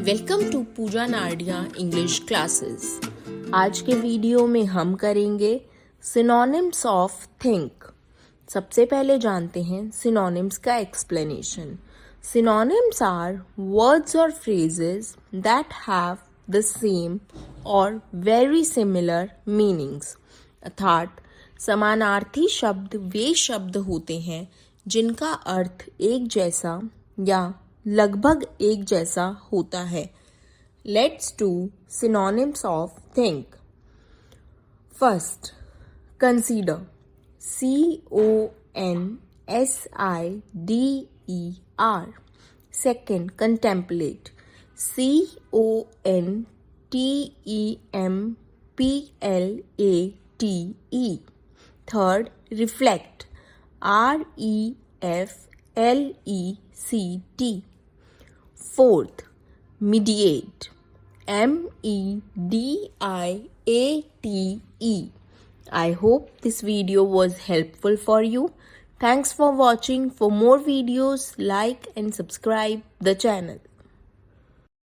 Welcome to Puja Nardia English classes. आज के video में हम करेंगे सिनोनिम्स ऑफ थिंक। सबसे पहले जानते हैं सिनोनिम्स का एक्सप्लेनेशन। सिनोनिम्स आर वर्ड्स और phrases that have the same और वेरी सिमिलर मीनिंग्स। अर्थात समानार्थी शब्द वे शब्द होते हैं जिनका अर्थ एक जैसा या लगभग एक जैसा होता है। Let's do synonyms of think. First, consider, CONSIDER। Second, contemplate, CONTEMPLATE। Third, reflect, REFLECT। Fourth, mediate, MEDIATE. I hope this video was helpful for you. Thanks for watching. For more videos, like and subscribe the channel.